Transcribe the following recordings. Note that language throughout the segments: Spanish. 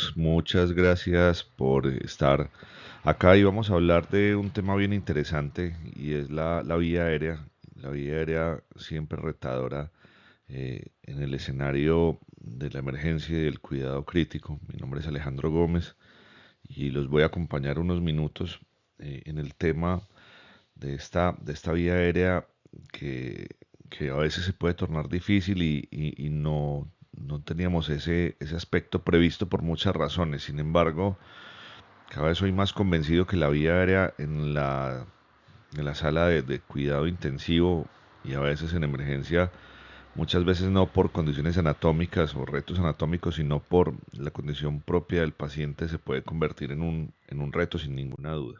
Carlos, muchas gracias por estar acá y vamos a hablar de un tema bien interesante y es la vía aérea. La vía aérea siempre retadora en el escenario de la emergencia y del cuidado crítico. Mi nombre es Alejandro Gómez y los voy a acompañar unos minutos en el tema de esta vía aérea que, que a veces se puede tornar difícil y no teníamos ese aspecto previsto por muchas razones. Sin embargo, cada vez soy más convencido que la vía aérea en la sala de cuidado intensivo y a veces en emergencia, muchas veces no por condiciones anatómicas o retos anatómicos, sino por la condición propia del paciente, se puede convertir en un reto sin ninguna duda.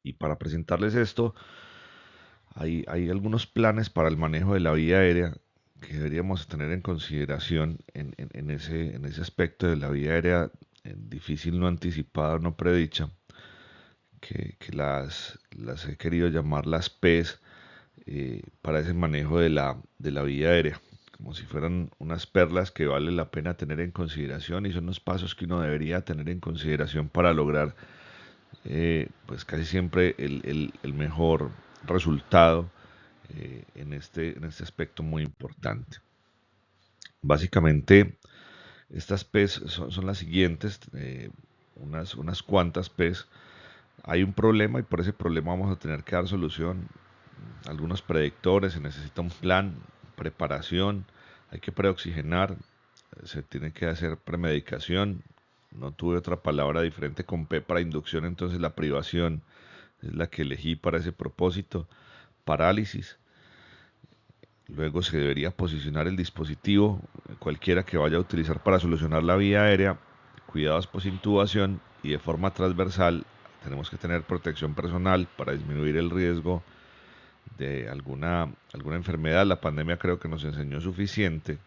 Y para presentarles esto, hay algunos planes para el manejo de la vía aérea que deberíamos tener en consideración en ese aspecto de la vía aérea difícil, no anticipada, no predicha, que las he querido llamar las P's para ese manejo de la vía aérea, como si fueran unas perlas que vale la pena tener en consideración y son los pasos que uno debería tener en consideración para lograr pues casi siempre el mejor resultado en este aspecto muy importante. Básicamente, estas P's son las siguientes, unas cuantas P's. Hay un problema y por ese problema vamos a tener que dar solución. Algunos predictores, se necesita un plan, preparación, hay que preoxigenar, se tiene que hacer premedicación. No tuve otra palabra diferente con P para inducción, entonces la privación es la que elegí para ese propósito. Parálisis. Luego se debería posicionar el dispositivo, cualquiera que vaya a utilizar para solucionar la vía aérea, cuidados post-intubación y de forma transversal tenemos que tener protección personal para disminuir el riesgo de alguna enfermedad. La pandemia creo que nos enseñó suficiente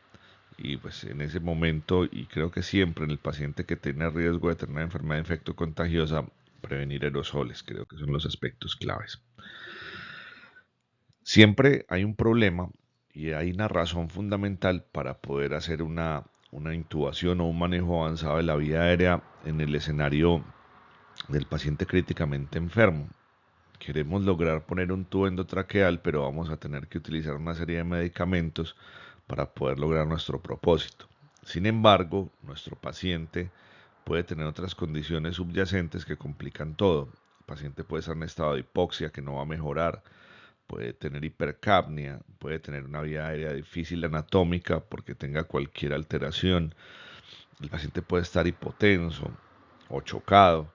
y pues en ese momento y creo que siempre en el paciente que tiene riesgo de tener una enfermedad de infecto contagiosa, prevenir aerosoles, creo que son los aspectos claves. Siempre hay un problema y hay una razón fundamental para poder hacer una intubación o un manejo avanzado de la vía aérea en el escenario del paciente críticamente enfermo. Queremos lograr poner un tubo endotraqueal, pero vamos a tener que utilizar una serie de medicamentos para poder lograr nuestro propósito. Sin embargo, nuestro paciente puede tener otras condiciones subyacentes que complican todo. El paciente puede estar en estado de hipoxia que no va a mejorar, puede tener hipercapnia, puede tener una vía aérea difícil anatómica porque tenga cualquier alteración. El paciente puede estar hipotenso o chocado,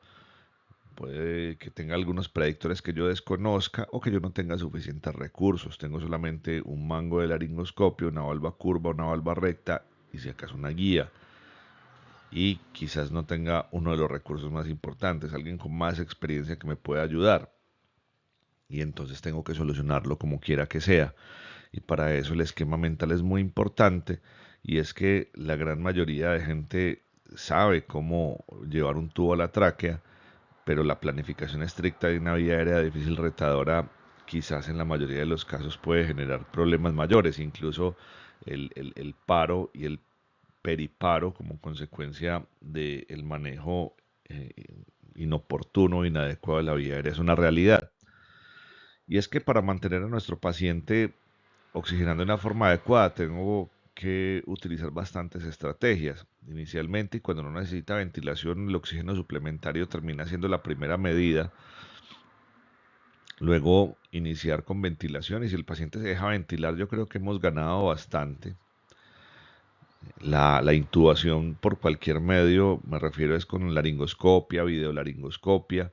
puede que tenga algunos predictores que yo desconozca o que yo no tenga suficientes recursos. Tengo solamente un mango de laringoscopio, una valva curva, una valva recta y si acaso una guía. Y quizás no tenga uno de los recursos más importantes, alguien con más experiencia que me pueda ayudar. Y entonces tengo que solucionarlo como quiera que sea. Y para eso el esquema mental es muy importante y es que la gran mayoría de gente sabe cómo llevar un tubo a la tráquea, pero la planificación estricta de una vía aérea difícil retadora quizás en la mayoría de los casos puede generar problemas mayores, incluso el paro y el periparo como consecuencia del manejo eh, inoportuno, inadecuado de la vía aérea es una realidad. Y es que para mantener a nuestro paciente oxigenando de una forma adecuada, tengo que utilizar bastantes estrategias. Inicialmente, y cuando no necesita ventilación, el oxígeno suplementario termina siendo la primera medida. Luego, iniciar con ventilación y si el paciente se deja ventilar, yo creo que hemos ganado bastante. La intubación por cualquier medio, me refiero es con laringoscopia, videolaringoscopia,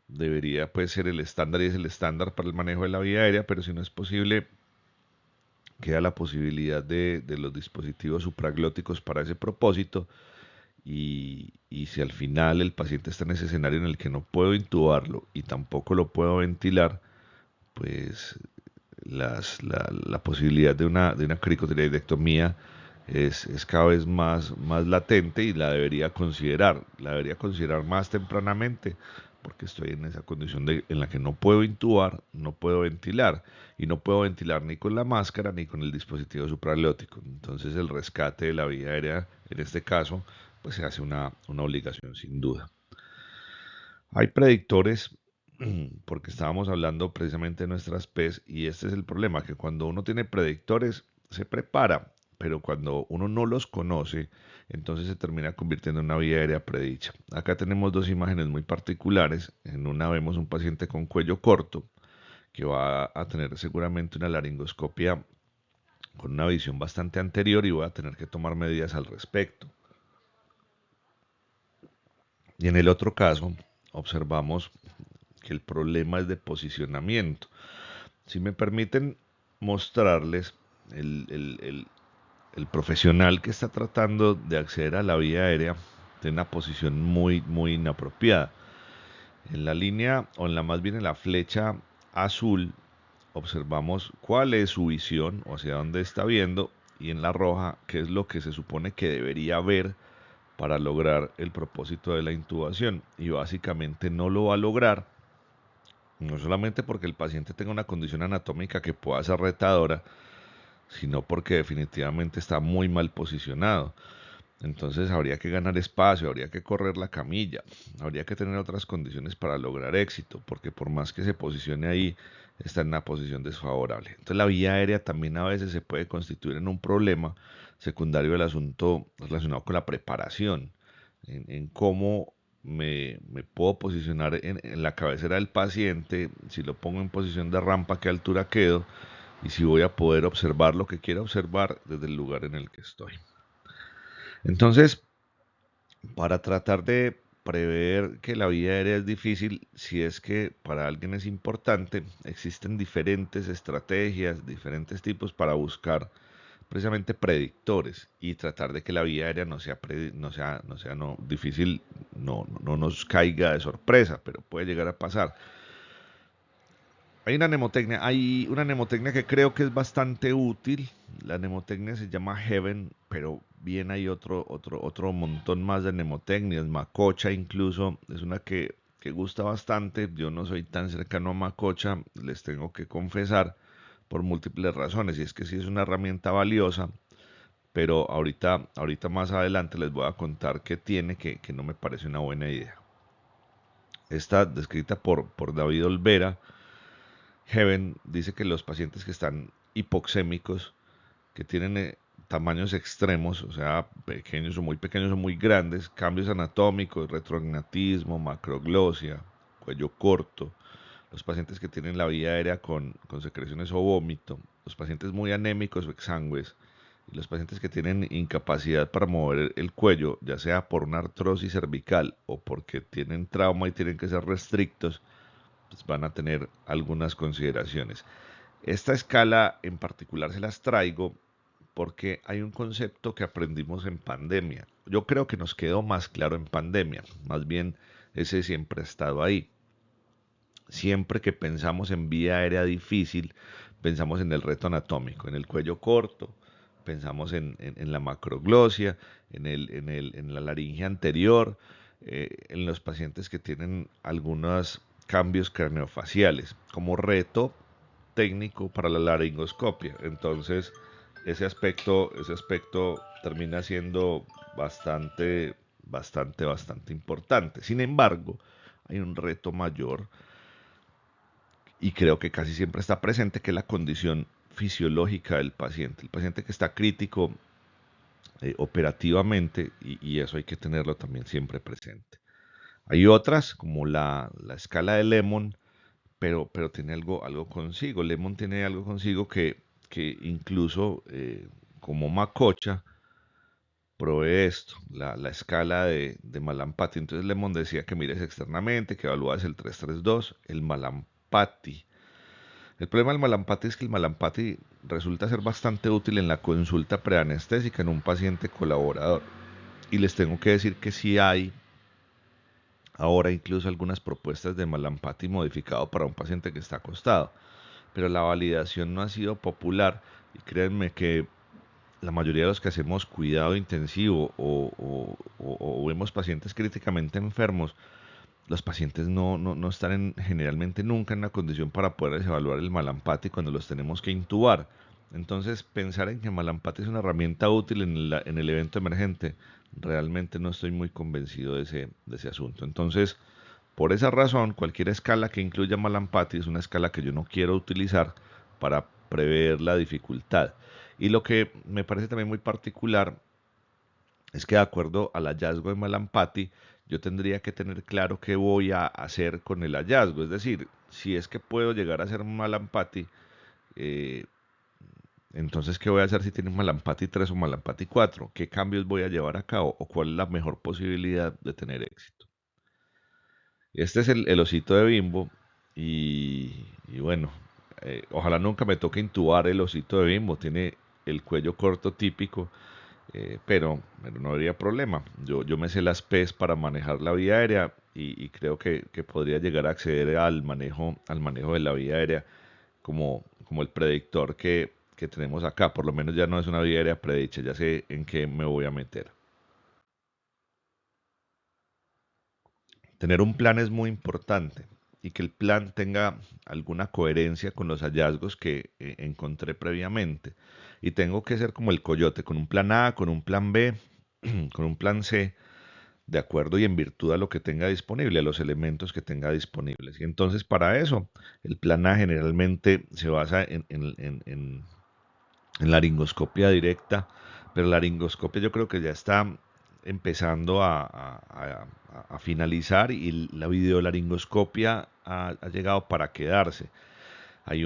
debería pues ser el estándar y es el estándar para el manejo de la vía aérea, pero si no es posible, queda la posibilidad de los dispositivos supraglóticos para ese propósito y si al final el paciente está en ese escenario en el que no puedo intubarlo y tampoco lo puedo ventilar, pues la posibilidad de una cricotiroidectomía es cada vez más latente y la debería considerar más tempranamente porque estoy en esa condición en la que no puedo intubar, no puedo ventilar y no puedo ventilar ni con la máscara ni con el dispositivo supraleótico. Entonces el rescate de la vía aérea, en este caso, pues se hace una obligación sin duda. Hay predictores, porque estábamos hablando precisamente de nuestras PES, y este es el problema, que cuando uno tiene predictores se prepara, pero cuando uno no los conoce, entonces se termina convirtiendo en una vía aérea predicha. Acá tenemos dos imágenes muy particulares. En una vemos un paciente con cuello corto, que va a tener seguramente una laringoscopia con una visión bastante anterior y voy a tener que tomar medidas al respecto. Y en el otro caso, observamos que el problema es de posicionamiento. Si me permiten mostrarles el profesional que está tratando de acceder a la vía aérea tiene una posición muy inapropiada. En la línea, o en la más bien en la flecha azul, observamos cuál es su visión, o hacia dónde está viendo, y en la roja, qué es lo que se supone que debería ver para lograr el propósito de la intubación. Y básicamente no lo va a lograr, no solamente porque el paciente tenga una condición anatómica que pueda ser retadora, sino porque definitivamente está muy mal posicionado. Entonces habría que ganar espacio, habría que correr la camilla, habría que tener otras condiciones para lograr éxito, porque por más que se posicione ahí, está en una posición desfavorable. Entonces la vía aérea también a veces se puede constituir en un problema secundario del asunto relacionado con la preparación, en cómo me puedo posicionar en la cabecera del paciente, si lo pongo en posición de rampa, qué altura quedo, y si voy a poder observar lo que quiero observar desde el lugar en el que estoy. Entonces, para tratar de prever que la vía aérea es difícil, si es que para alguien es importante, existen diferentes estrategias, diferentes tipos para buscar precisamente predictores y tratar de que la vía aérea no sea difícil, no nos caiga de sorpresa, pero puede llegar a pasar. Hay una mnemotecnia que creo que es bastante útil. La mnemotecnia se llama Heaven, pero bien hay otro montón más de mnemotecnias. Macocha incluso es una que gusta bastante. Yo no soy tan cercano a Macocha, les tengo que confesar, por múltiples razones. Y es que sí es una herramienta valiosa, pero ahorita más adelante les voy a contar qué tiene que no me parece una buena idea. Está descrita por David Olvera. Heaven dice que los pacientes que están hipoxémicos, que tienen tamaños extremos, o sea, pequeños o muy grandes, cambios anatómicos, retroagnatismo, macroglosia, cuello corto, los pacientes que tienen la vía aérea con secreciones o vómito, los pacientes muy anémicos o exangües, y los pacientes que tienen incapacidad para mover el cuello, ya sea por una artrosis cervical o porque tienen trauma y tienen que ser restrictos, pues van a tener algunas consideraciones. Esta escala en particular se las traigo porque hay un concepto que aprendimos en pandemia. Yo creo que nos quedó más claro en pandemia, más bien ese siempre ha estado ahí. Siempre que pensamos en vía aérea difícil, pensamos en el reto anatómico, en el cuello corto, pensamos en la macroglosia, en la laringe anterior, en los pacientes que tienen algunos cambios craneofaciales, como reto técnico para la laringoscopia. Entonces, ese aspecto termina siendo bastante importante. Sin embargo, hay un reto mayor y creo que casi siempre está presente, que es la condición fisiológica del paciente. El paciente que está crítico operativamente, y eso hay que tenerlo también siempre presente. Hay otras, como la escala de Lemon, pero tiene algo consigo. Lemon tiene algo consigo que incluso como Macocha provee esto, la escala de Malampati. Entonces Lemon decía que mires externamente, que evalúas el 332, el Malampati. El problema del Malampati es que el Malampati resulta ser bastante útil en la consulta preanestésica en un paciente colaborador. Y les tengo que decir que sí hay ahora incluso algunas propuestas de Malampati modificado para un paciente que está acostado, pero la validación no ha sido popular y créanme que la mayoría de los que hacemos cuidado intensivo o vemos pacientes críticamente enfermos, los pacientes no están generalmente nunca en la condición para poder evaluar el Malampati cuando los tenemos que intubar. Entonces, pensar en que Malampate es una herramienta útil en el evento emergente, realmente no estoy muy convencido de ese asunto. Entonces, por esa razón, cualquier escala que incluya Malampati es una escala que yo no quiero utilizar para prever la dificultad. Y lo que me parece también muy particular es que de acuerdo al hallazgo de Malampati, yo tendría que tener claro qué voy a hacer con el hallazgo. Es decir, si es que puedo llegar a ser Malampati, eh, entonces, ¿qué voy a hacer si tiene un Malampati 3 o Malampati 4? ¿Qué cambios voy a llevar a cabo? ¿O cuál es la mejor posibilidad de tener éxito? Este es el osito de Bimbo y bueno, ojalá nunca me toque intubar el osito de Bimbo. Tiene el cuello corto típico, pero no habría problema. Yo me sé las P's para manejar la vía aérea y creo que podría llegar a acceder al manejo de la vía aérea como el predictor que tenemos acá. Por lo menos ya no es una vía aérea predicha, ya sé en qué me voy a meter. Tener un plan es muy importante y que el plan tenga alguna coherencia con los hallazgos que encontré previamente. Y tengo que ser como el coyote, con un plan A, con un plan B, con un plan C, de acuerdo y en virtud a lo que tenga disponible, a los elementos que tenga disponibles. Y entonces para eso, el plan A generalmente se basa en laringoscopia directa, pero la laringoscopia yo creo que ya está empezando a finalizar y la videolaringoscopia ha llegado para quedarse. Hay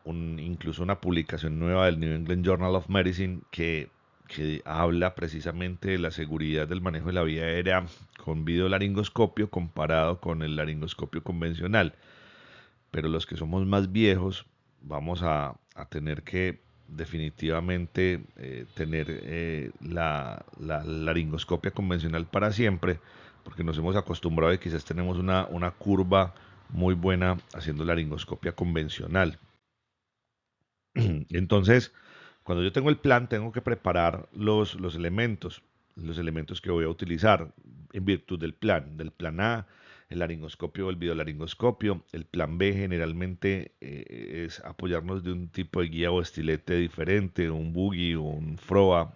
incluso una publicación nueva del New England Journal of Medicine que habla precisamente de la seguridad del manejo de la vía aérea con videolaringoscopio comparado con el laringoscopio convencional. Pero los que somos más viejos vamos a tener que definitivamente tener la laringoscopia convencional para siempre, porque nos hemos acostumbrado y quizás tenemos una curva muy buena haciendo laringoscopia convencional. Entonces, cuando yo tengo el plan, tengo que preparar los elementos que voy a utilizar en virtud del plan. Del plan A, el laringoscopio o el videolaringoscopio. El plan B generalmente es apoyarnos de un tipo de guía o estilete diferente, un buggy o un FROA.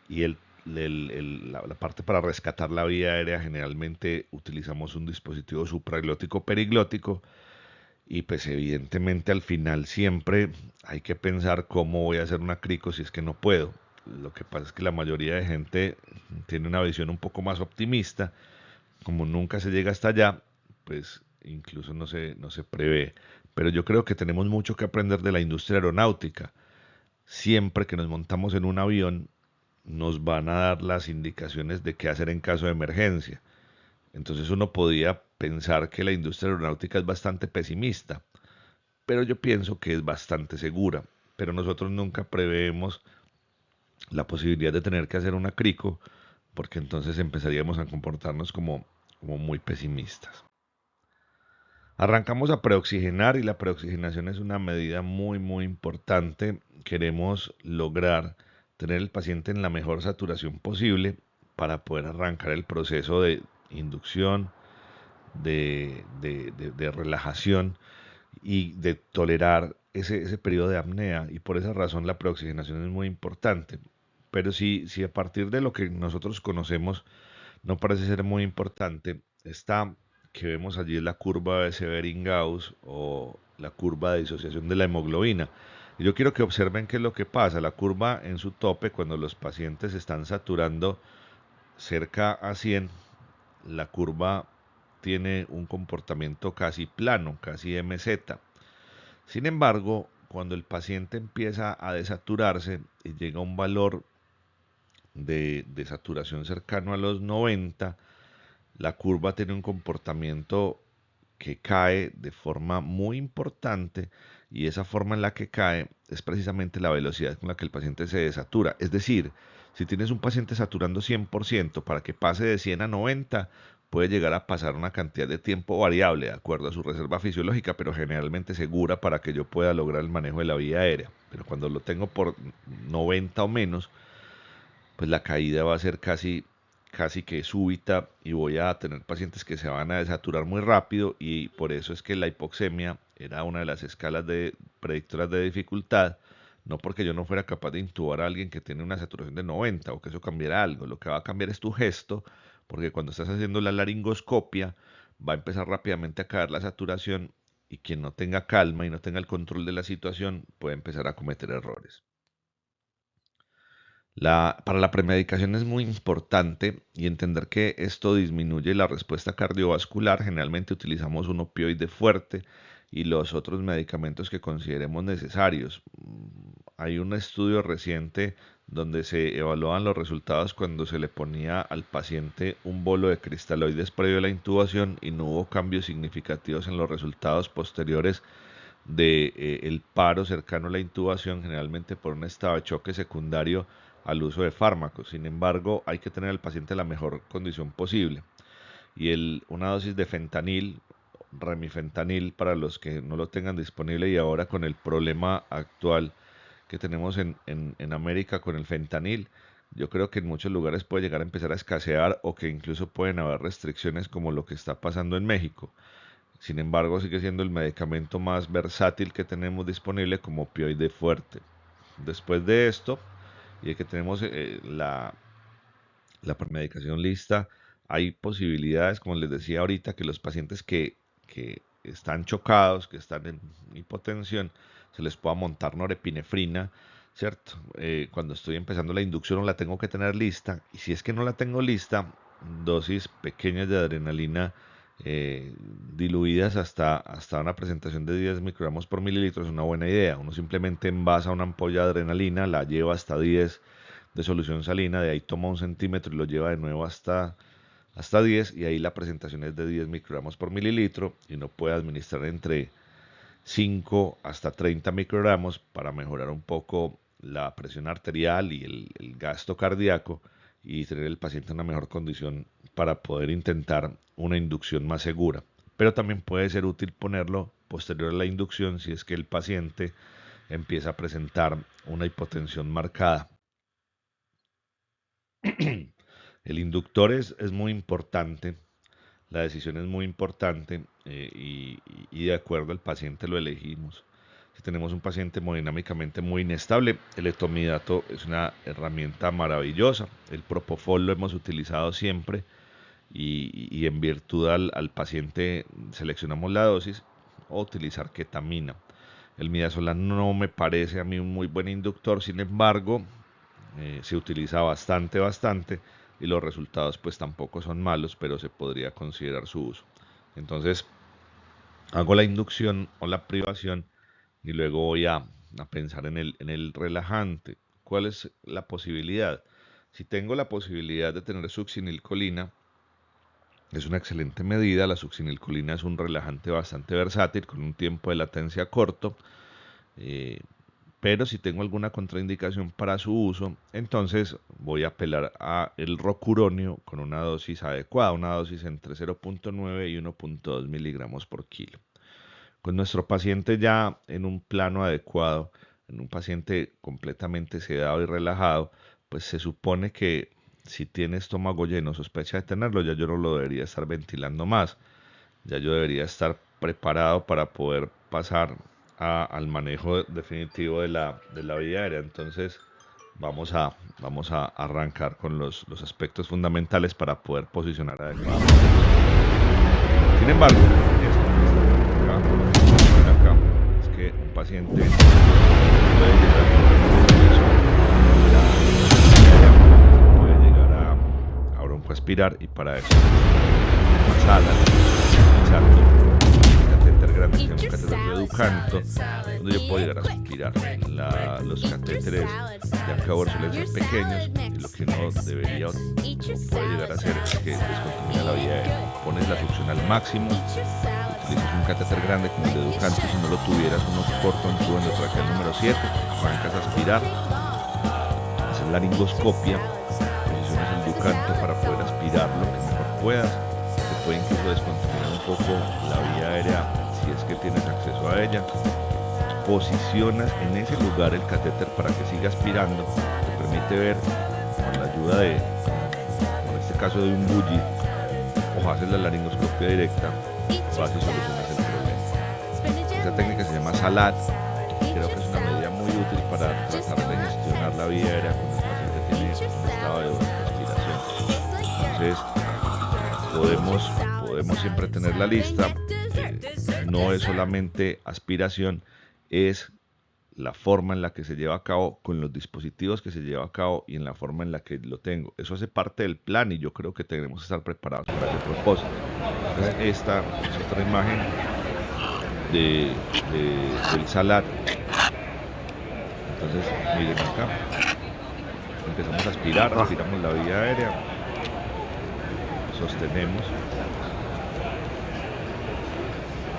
Y la parte para rescatar la vía aérea, generalmente utilizamos un dispositivo supraglótico periglótico y pues evidentemente al final siempre hay que pensar cómo voy a hacer una crico si es que no puedo. Lo que pasa es que la mayoría de gente tiene una visión un poco más optimista. Como nunca se llega hasta allá, pues incluso no se prevé. Pero yo creo que tenemos mucho que aprender de la industria aeronáutica. Siempre que nos montamos en un avión, nos van a dar las indicaciones de qué hacer en caso de emergencia. Entonces uno podía pensar que la industria aeronáutica es bastante pesimista, pero yo pienso que es bastante segura. Pero nosotros nunca preveemos la posibilidad de tener que hacer una crico, porque entonces empezaríamos a comportarnos como muy pesimistas. Arrancamos a preoxigenar y la preoxigenación es una medida muy importante. Queremos lograr tener el paciente en la mejor saturación posible para poder arrancar el proceso de inducción, de relajación y de tolerar ese periodo de apnea y por esa razón la preoxigenación es muy importante. Pero si a partir de lo que nosotros conocemos no parece ser muy importante, está que vemos allí la curva de Severin-Gauss o la curva de disociación de la hemoglobina. Y yo quiero que observen qué es lo que pasa. La curva en su tope, cuando los pacientes están saturando cerca a 100, la curva tiene un comportamiento casi plano, casi MZ. Sin embargo, cuando el paciente empieza a desaturarse y llega a un valor de saturación cercano a los 90, la curva tiene un comportamiento que cae de forma muy importante y esa forma en la que cae es precisamente la velocidad con la que el paciente se desatura. Es decir, si tienes un paciente saturando 100% para que pase de 100 a 90, puede llegar a pasar una cantidad de tiempo variable de acuerdo a su reserva fisiológica, pero generalmente segura para que yo pueda lograr el manejo de la vía aérea. Pero cuando lo tengo por 90 o menos, pues la caída va a ser casi que súbita y voy a tener pacientes que se van a desaturar muy rápido y por eso es que la hipoxemia era una de las escalas predictoras de dificultad, no porque yo no fuera capaz de intubar a alguien que tiene una saturación de 90 o que eso cambiara algo. Lo que va a cambiar es tu gesto, porque cuando estás haciendo la laringoscopia va a empezar rápidamente a caer la saturación y quien no tenga calma y no tenga el control de la situación puede empezar a cometer errores. Para la premedicación es muy importante y entender que esto disminuye la respuesta cardiovascular. Generalmente utilizamos un opioide fuerte y los otros medicamentos que consideremos necesarios. Hay un estudio reciente donde se evaluaban los resultados cuando se le ponía al paciente un bolo de cristaloides previo a la intubación y no hubo cambios significativos en los resultados posteriores de el paro cercano a la intubación, generalmente por un estado de choque secundario al uso de fármacos. Sin embargo, hay que tener al paciente en la mejor condición posible. Y una dosis de fentanil, remifentanil, para los que no lo tengan disponible, y ahora con el problema actual que tenemos en América con el fentanil, yo creo que en muchos lugares puede llegar a empezar a escasear o que incluso pueden haber restricciones como lo que está pasando en México. Sin embargo, sigue siendo el medicamento más versátil que tenemos disponible como opioide fuerte. Después de esto, y de que tenemos la premedicación lista, hay posibilidades, como les decía ahorita, que los pacientes que están chocados, que están en hipotensión, se les pueda montar norepinefrina, ¿cierto? Cuando estoy empezando la inducción la tengo que tener lista, y si es que no la tengo lista, dosis pequeñas de adrenalina diluidas hasta una presentación de 10 microgramos por mililitro es una buena idea. Uno simplemente envasa una ampolla de adrenalina, la lleva hasta 10 de solución salina, de ahí toma 1 centímetro y lo lleva de nuevo hasta 10 y ahí la presentación es de 10 microgramos por mililitro y uno puede administrar entre 5 hasta 30 microgramos para mejorar un poco la presión arterial y el gasto cardíaco y tener el paciente en una mejor condición para poder intentar una inducción más segura. Pero también puede ser útil ponerlo posterior a la inducción si es que el paciente empieza a presentar una hipotensión marcada. El inductor es muy importante, la decisión es muy importante y de acuerdo al paciente lo elegimos. Si tenemos un paciente hemodinámicamente muy inestable, el etomidato es una herramienta maravillosa. El propofol lo hemos utilizado siempre y en virtud al paciente seleccionamos la dosis o utilizar ketamina. El midazolam no me parece a mí un muy buen inductor, sin embargo, se utiliza bastante y los resultados pues tampoco son malos, pero se podría considerar su uso. Entonces hago la inducción o la privación y luego voy a pensar en el relajante. ¿Cuál es la posibilidad? Si tengo la posibilidad de tener succinilcolina, es una excelente medida. La succinilcolina es un relajante bastante versátil con un tiempo de latencia corto. eh, pero si tengo alguna contraindicación para su uso, entonces voy a apelar a el rocuronio con una dosis adecuada, una dosis entre 0.9 y 1.2 miligramos por kilo. Con nuestro paciente ya en un plano adecuado, en un paciente completamente sedado y relajado, pues se supone que si tiene estómago lleno, sospecha de tenerlo, ya yo no lo debería estar ventilando más, ya yo debería estar preparado para poder pasar al manejo definitivo de la vía aérea. Entonces vamos a arrancar con los aspectos fundamentales para poder posicionar adecuadamente. Sin embargo, esto que está acá es que un paciente puede llegar a broncoaspirar y para eso más alas, utilizando un catéter grande, que es un catéter de Educanto, donde yo puedo llegar a aspirar. Los catéteres de Ancabor suelen ser pequeños y lo que uno debería o puede llegar a hacer es que descontamina la vía aérea. Pones la succión al máximo, utilizas un catéter grande como el de Educanto, si no lo tuvieras uno corto en tu endotraqueal número 7, arrancas a aspirar, haces laringoscopia, posicionas el Educanto para poder aspirar lo que mejor puedas. Se puede incluso descontaminar un poco la vía aérea si es que tienes acceso a ella. Posicionas en ese lugar el catéter para que siga aspirando, te permite ver con la ayuda en este caso de un bully, o haces la laringoscopia directa, vas y solucionas el problema. Esta técnica se llama SALAD. Creo que es una medida muy útil para tratar de gestionar la vía aérea cuando el paciente tiene un estado de respiración. Entonces, podemos siempre tener la lista. No es solamente aspiración, es la forma en la que se lleva a cabo, con los dispositivos que se lleva a cabo y en la forma en la que lo tengo. Eso hace parte del plan y yo creo que tenemos que estar preparados para ese propósito. Entonces, esta es otra imagen del SALAD. Entonces, miren acá. Empezamos a aspirar, aspiramos la vía aérea, sostenemos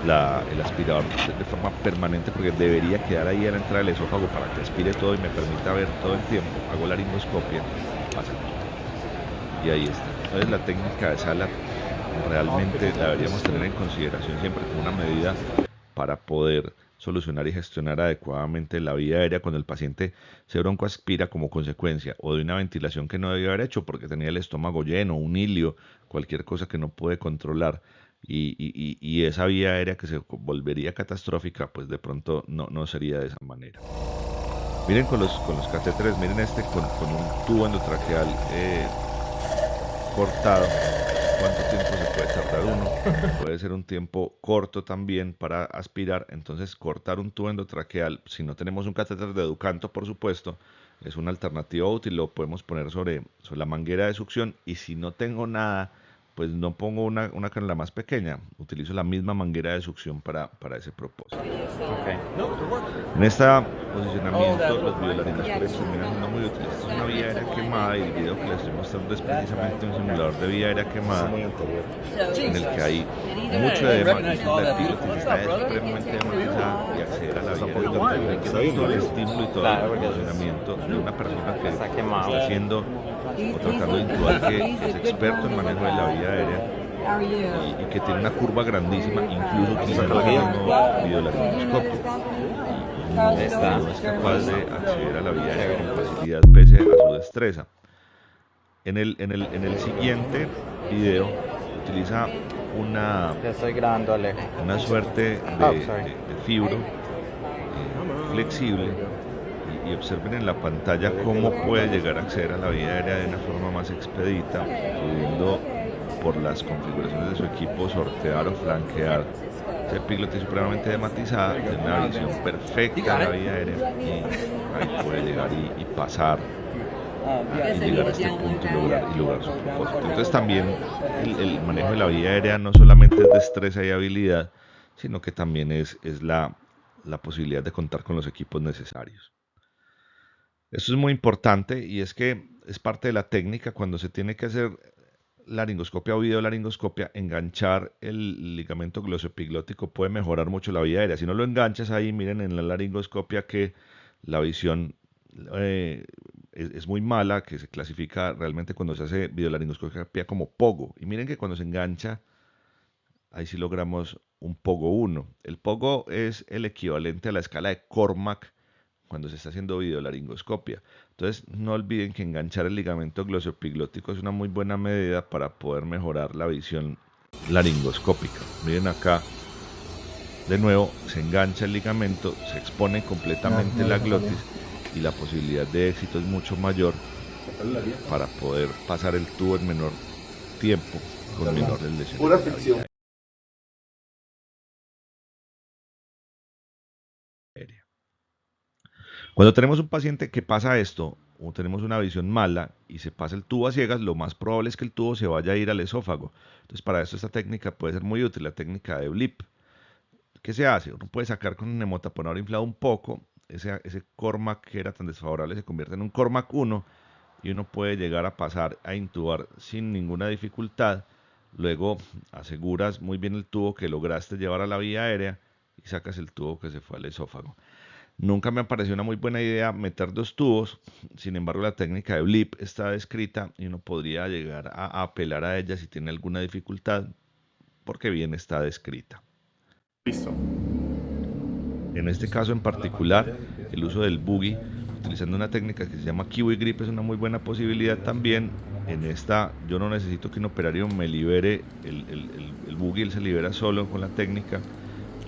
el aspirador de forma permanente porque debería quedar ahí a la entrada del esófago para que aspire todo y me permita ver todo el tiempo. Hago laringoscopia, pasa y ahí está. Entonces la técnica de SALAD realmente la deberíamos tener en consideración siempre como una medida para poder solucionar y gestionar adecuadamente la vía aérea cuando el paciente se broncoaspira como consecuencia o de una ventilación que no debió haber hecho porque tenía el estómago lleno, un hilio, cualquier cosa que no puede controlar. Y esa vía aérea que se volvería catastrófica, pues de pronto no sería de esa manera. Miren con los catéteres, miren este con un tubo endotraqueal cortado. ¿Cuánto tiempo se puede tardar uno? Puede ser un tiempo corto también para aspirar. Entonces cortar un tubo endotraqueal, si no tenemos un catéter de Educanto, por supuesto, es una alternativa útil. Lo podemos poner sobre la manguera de succión. Y si no tengo nada, pues no pongo una canula más pequeña, utilizo la misma manguera de succión para ese propósito. Okay. En este posicionamiento los videolaringoscopios terminan siendo muy útiles. Esta es una vía aérea quemada y el video que les estoy mostrando es precisamente un simulador de vía aérea quemada en el que hay mucho edema y la epiglotis está supremamente hematizada y acceder a la vía aérea con todo el estímulo y todo el funcionamiento de una persona que está haciendo o tratando de intubar, que es experto en manejo de la vía aérea y que tiene una curva grandísima, incluso utilizando el mismo videolaringoscopio. No es capaz de acceder a la vía aérea con facilidad pese a su destreza. En el siguiente video utiliza una suerte de fibro flexible y observen en la pantalla cómo puede llegar a acceder a la vía aérea de una forma más expedita, pudiendo por las configuraciones de su equipo sortear o flanquear esa epiglotis supremamente hematizada, de una visión perfecta de la vía aérea y ahí puede llegar y pasar y llegar a este punto y lograr su propósito. Entonces también el manejo de la vía aérea no solamente es destreza y habilidad, sino que también es la posibilidad de contar con los equipos necesarios. Esto es muy importante y es que es parte de la técnica cuando se tiene que hacer laringoscopia o videolaringoscopia. Enganchar el ligamento glossoepiglótico puede mejorar mucho la vía aérea. Si no lo enganchas ahí, miren en la laringoscopia que la visión es muy mala, que se clasifica realmente cuando se hace videolaringoscopia como POGO. Y miren que cuando se engancha, ahí sí logramos un POGO 1. El POGO es el equivalente a la escala de Cormack cuando se está haciendo videolaringoscopia. Entonces no olviden que enganchar el ligamento glossoepiglótico es una muy buena medida para poder mejorar la visión laringoscópica. Miren acá, de nuevo se engancha el ligamento, se expone completamente la glotis y la posibilidad de éxito es mucho mayor para poder pasar el tubo en menor tiempo con menores lesiones. Pura ficción. Cuando tenemos un paciente que pasa esto, o tenemos una visión mala y se pasa el tubo a ciegas, lo más probable es que el tubo se vaya a ir al esófago. Entonces para esto esta técnica puede ser muy útil, la técnica de blip. ¿Qué se hace? Uno puede sacar con un hemotaponador inflado un poco, ese Cormack que era tan desfavorable se convierte en un Cormack 1 y uno puede llegar a pasar a intubar sin ninguna dificultad. Luego aseguras muy bien el tubo que lograste llevar a la vía aérea y sacas el tubo que se fue al esófago. Nunca me pareció una muy buena idea meter dos tubos, sin embargo la técnica de blip está descrita y uno podría llegar a apelar a ella si tiene alguna dificultad, porque bien está descrita. Listo. En este caso en particular, el uso del boogie, utilizando una técnica que se llama kiwi grip, es una muy buena posibilidad también. En esta yo no necesito que un operario me libere el boogie, él se libera solo con la técnica.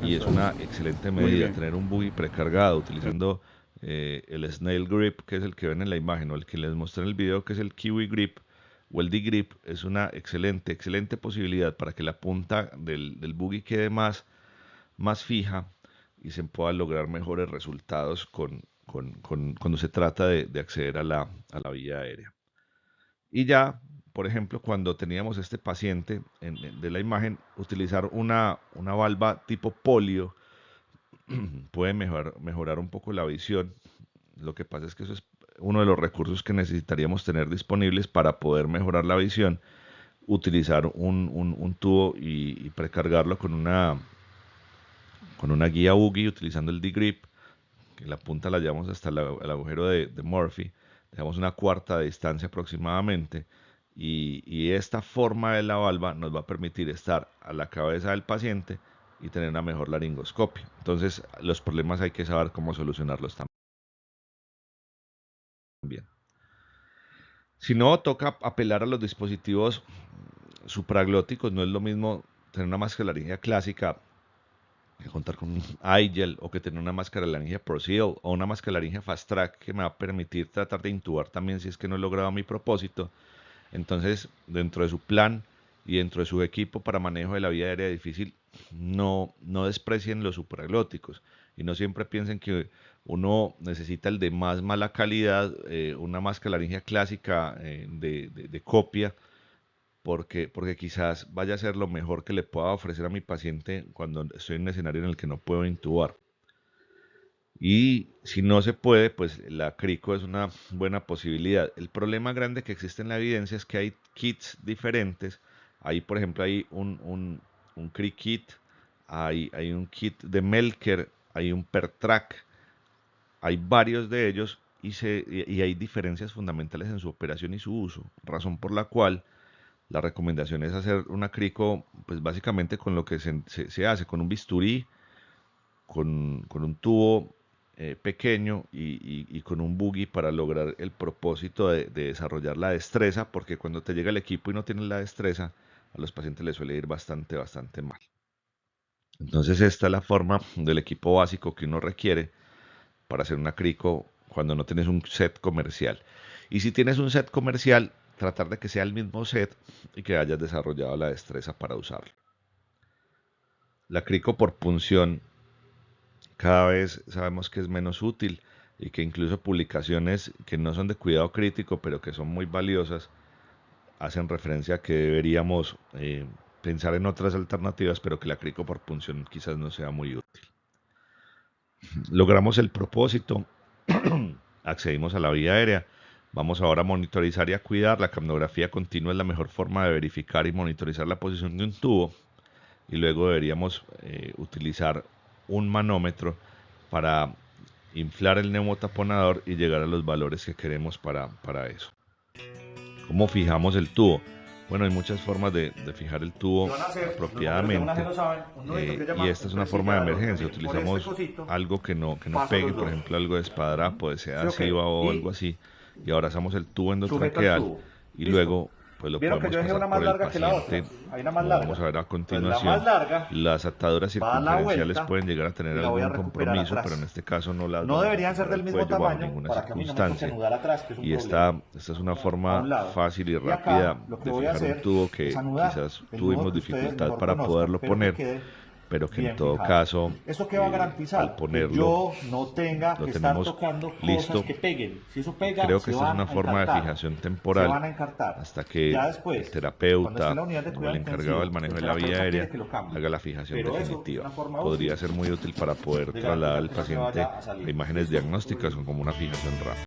y es Eso una es. excelente Muy medida bien. tener un buggy precargado utilizando el Snail Grip, que es el que ven en la imagen, o el que les mostré en el video, que es el Kiwi Grip o el D-Grip. Es una excelente posibilidad para que la punta del buggy quede más fija y se puedan lograr mejores resultados cuando se trata de acceder a la vía aérea. Y ya, por ejemplo, cuando teníamos este paciente de la imagen, utilizar una valva tipo polio puede mejorar un poco la visión. Lo que pasa es que eso es uno de los recursos que necesitaríamos tener disponibles para poder mejorar la visión, utilizar un tubo y precargarlo con una guía buggy utilizando el D-Grip, que la punta la llevamos hasta el agujero de Murphy, dejamos una cuarta de distancia aproximadamente, y esta forma de la valva nos va a permitir estar a la cabeza del paciente y tener una mejor laringoscopia. Entonces, los problemas hay que saber cómo solucionarlos también. Si no, toca apelar a los dispositivos supraglóticos. No es lo mismo tener una mascarilla clásica que contar con un iGel, o que tener una máscara laringe ProSeal o una máscara laringe Fast Track, que me va a permitir tratar de intubar también si es que no he logrado mi propósito. Entonces, dentro de su plan y dentro de su equipo para manejo de la vía aérea difícil, no desprecien los supraglóticos y no siempre piensen que uno necesita el de más mala calidad, una máscara laringe clásica de copia, porque quizás vaya a ser lo mejor que le pueda ofrecer a mi paciente cuando estoy en un escenario en el que no puedo intubar. Y si no se puede, pues la crico es una buena posibilidad. El problema grande que existe en la evidencia es que hay kits diferentes. Ahí, por ejemplo, hay un CRI kit, hay un kit de Melker, hay un PerTrack, hay varios de ellos, y hay diferencias fundamentales en su operación y su uso, razón por la cual la recomendación es hacer una crico, pues básicamente con lo que se hace, con un bisturí, con un tubo pequeño y con un buggy para lograr el propósito de desarrollar la destreza, porque cuando te llega el equipo y no tienes la destreza, a los pacientes les suele ir bastante mal. Entonces esta es la forma del equipo básico que uno requiere para hacer una crico cuando no tienes un set comercial. Y si tienes un set comercial, tratar de que sea el mismo set y que hayas desarrollado la destreza para usarlo. La crico por punción cada vez sabemos que es menos útil, y que incluso publicaciones que no son de cuidado crítico pero que son muy valiosas hacen referencia a que deberíamos pensar en otras alternativas, pero que la crico por punción quizás no sea muy útil. Logramos el propósito, accedimos a la vía aérea. Vamos ahora a monitorizar y a cuidar. La capnografía continua es la mejor forma de verificar y monitorizar la posición de un tubo, y luego deberíamos utilizar un manómetro para inflar el neumotaponador y llegar a los valores que queremos para eso. ¿Cómo fijamos el tubo? Bueno, hay muchas formas de fijar el ¿Qué tubo van a hacer? Los bomberos de una apropiadamente, lo saben, un nudito que y llama esta es una forma de empresilla de orden. emergencia. Mire, por este Utilizamos cosito algo que no paso pegue, los por dos. ejemplo algo de esparadrapo, de seda ¿Sí o qué? adhesiva o algo Y así, y abrazamos el tubo sujeto al endotraqueal, tubo. y Listo. luego pues lo Vieron que podemos yo dejé pasar una por más el larga que la otra. paciente. Hay una más Como vamos larga. a ver a Pues la más continuación, larga las ataduras va a la circunferenciales vuelta pueden llegar a tener y la voy a algún recuperar compromiso, pero en atrás. este caso no las No vamos a deberían ser fijar del al mismo cuello bajo tamaño ninguna para que a mí no me toque circunstancia. anudar atrás, que es un Y problema. esta es una A forma un lado. fácil y Y rápida acá lo que de voy a fijar un hacer tubo es que anudar quizás el nudo tuvimos que ustedes dificultad mejor para conozcan, poderlo pero que poner, quede pero que en bien todo fijado. caso, ¿Esto qué va a al garantizar? Que ponerlo, yo no tenga lo que estar tenemos tocando cosas listo. que peguen. Si eso pega, Creo que se esta es van una a forma de encartar. fijación Se temporal van a encartar. hasta que Ya el después, cuando esté en terapeuta la unidad de o el cuidado encargado del intensivo, manejo el de la vía terapeuta quiere aérea que lo cambie. haga la fijación Pero eso es definitiva. una forma Podría útil ser muy útil para poder de trasladar garantizar al que no se vaya paciente a a salir. imágenes ¿Listo? diagnósticas o como una fijación rápida.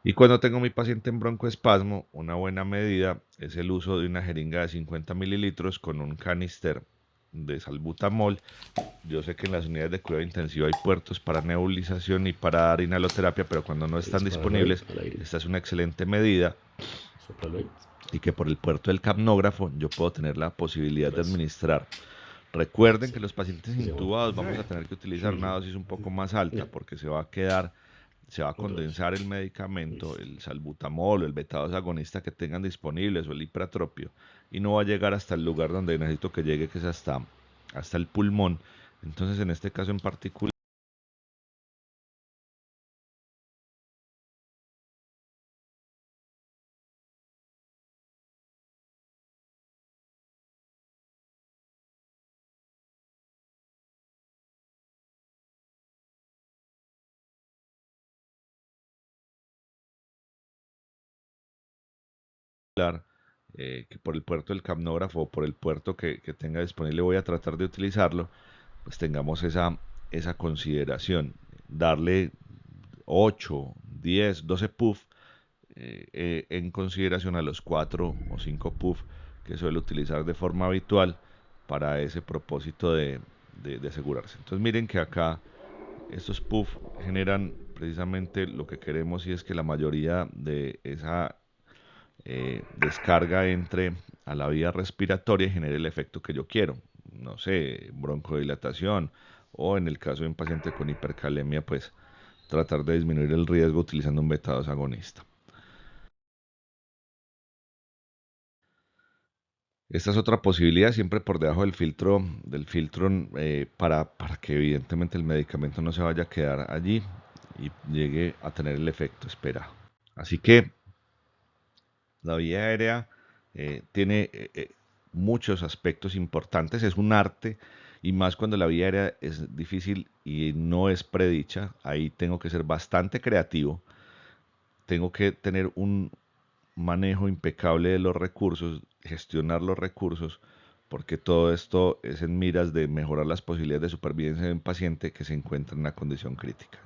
Y cuando tengo mi paciente en broncoespasmo, una buena medida es el uso de una jeringa de 50 mililitros con un canister de salbutamol. Yo sé que en las unidades de cuidado intensivo hay puertos para nebulización y para dar inhaloterapia, pero cuando no están disponibles, esta es una excelente medida, y que por el puerto del capnógrafo yo puedo tener la posibilidad de administrar. Recuerden que los pacientes intubados vamos a tener que utilizar una dosis un poco más alta, porque se va a quedar se va a condensar el medicamento, el salbutamol o el beta-2 agonista que tengan disponibles o el hipratropio, y no va a llegar hasta el lugar donde necesito que llegue, que es hasta el pulmón. Entonces, en este caso en particular, que por el puerto del capnógrafo o por el puerto que tenga disponible voy a tratar de utilizarlo, pues tengamos esa consideración. Darle 8, 10, 12 puff en consideración a los 4 o 5 puff que suele utilizar de forma habitual para ese propósito de asegurarse. Entonces miren que acá estos puff generan precisamente lo que queremos, y es que la mayoría de esa descarga entre a la vía respiratoria y genere el efecto que yo quiero. No sé, broncodilatación, o en el caso de un paciente con hipercalemia, pues tratar de disminuir el riesgo utilizando un beta-2 agonista. Esta es otra posibilidad, siempre por debajo del filtro para que evidentemente el medicamento no se vaya a quedar allí y llegue a tener el efecto esperado. Así que la vía aérea tiene muchos aspectos importantes, es un arte, y más cuando la vía aérea es difícil y no es predicha. Ahí tengo que ser bastante creativo, tengo que tener un manejo impecable de los recursos, gestionar los recursos, porque todo esto es en miras de mejorar las posibilidades de supervivencia de un paciente que se encuentra en una condición crítica.